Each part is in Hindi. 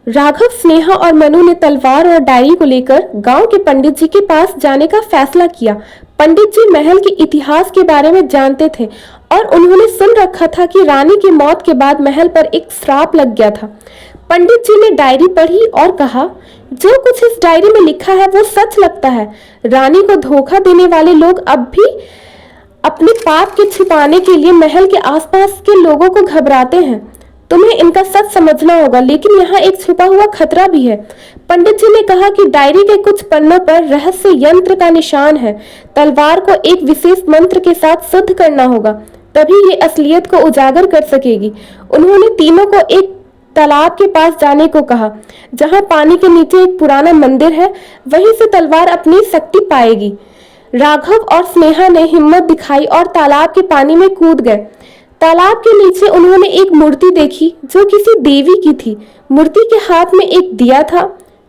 राघव, स्नेहा और मनु ने तलवार और डायरी को लेकर गांव के पंडित जी के पास जाने का फैसला किया। पंडित जी महल के इतिहास के बारे में जानते थे और उन्होंने सुन रखा था कि रानी की मौत के बाद महल पर एक श्राप लग गया था। पंडित जी ने डायरी पढ़ी और कहा, जो कुछ इस डायरी में लिखा है वो सच लगता है। रानी को धोखा देने वाले लोग अब भी अपने पाप के छिपाने के लिए महल के आसपास के लोगों को घबराते हैं। तुम्हें इनका सच समझना होगा, लेकिन यहाँ एक छुपा हुआ खतरा भी है। पंडित जी ने कहा कि डायरी के कुछ पन्नों पर रहस्य यंत्र का निशान है। तलवार को एक विशेष मंत्र के साथ शुद्ध करना होगा, तभी ये असलियत को उजागर कर सकेगी। उन्होंने तीनों को एक तालाब के पास जाने को कहा, जहाँ पानी के नीचे एक पुराना मंदिर है। वहीं से तलवार अपनी शक्ति पाएगी। राघव और स्नेहा ने हिम्मत दिखाई और तालाब के पानी में कूद गए। तालाब के नीचे उन्होंने एक मूर्ति देखी जो किसी देवी की थी। मूर्ति के हाथ में एक दिया था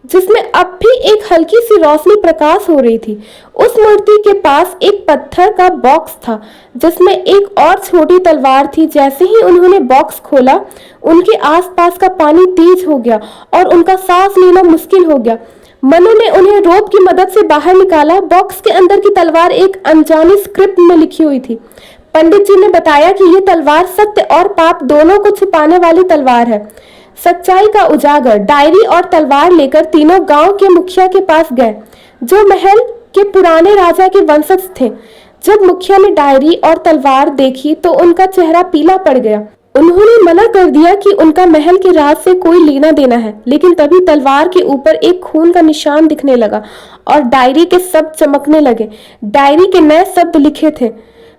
जिसमें अब भी एक हल्की सी रोशनी प्रकाश हो रही थी। उस मूर्ति के पास एक पत्थर का बॉक्स था जिसमें एक और छोटी तलवार थी। जैसे ही उन्होंने बॉक्स खोला, उनके आसपास का पानी तेज हो गया और उनका सांस लेना मुश्किल हो गया। मनु ने उन्हें रोप की मदद से बाहर निकाला। बॉक्स के अंदर की तलवार एक अनजानी स्क्रिप्ट में लिखी हुई थी। पंडित जी ने बताया कि ये तलवार सत्य और पाप दोनों को छिपाने वाली तलवार है। सच्चाई का उजागर। डायरी और तलवार लेकर तीनों गांव के मुखिया के पास गए, जो महल के पुराने राजा के वंशज थे। जब मुखिया ने डायरी और तलवार देखी तो उनका चेहरा पीला पड़ गया। उन्होंने मना कर दिया कि उनका महल के राज से कोई लेना देना है, लेकिन तभी तलवार के ऊपर एक खून का निशान दिखने लगा और डायरी के शब्द चमकने लगे। डायरी के नए शब्द लिखे थे,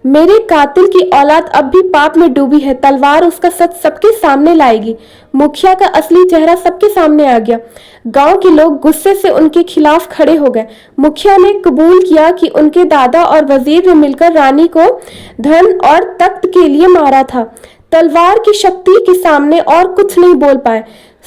मेरे कातिल की औलाद अब भी पाप में डूबी है। तलवार उसका सच सबके सामने लाएगी। मुखिया का असली चेहरा सबके सामने आ गया। गांव के लोग गुस्से से उनके खिलाफ खड़े हो गए। मुखिया ने कबूल किया कि उनके दादा और वजीर ने मिलकर रानी को धन और तख्त के लिए मारा था। तलवार की शक्ति के सामने और कुछ नहीं बोल पाए।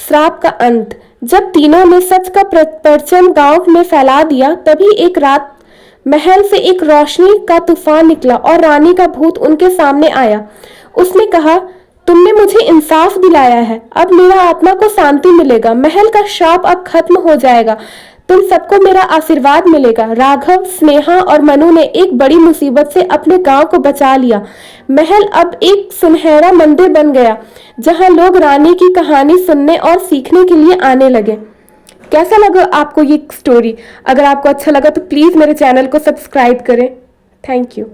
श्राप का अंत। जब तीनों ने सच का परचम गांव में फैला दिया, तभी एक रात महल से एक रोशनी का तूफान निकला और रानी का भूत उनके सामने आया। उसने कहा, तुमने मुझे इंसाफ दिलाया है, अब मेरा आत्मा को शांति मिलेगा। महल का श्राप अब खत्म हो जाएगा। तुम सबको मेरा आशीर्वाद मिलेगा। राघव, स्नेहा और मनु ने एक बड़ी मुसीबत से अपने गांव को बचा लिया। महल अब एक सुनहरा मंदिर बन गया, जहां लोग रानी की कहानी सुनने और सीखने के लिए आने लगे। कैसा लगा आपको ये स्टोरी? अगर आपको अच्छा लगा तो प्लीज़ मेरे चैनल को सब्सक्राइब करें। Thank you.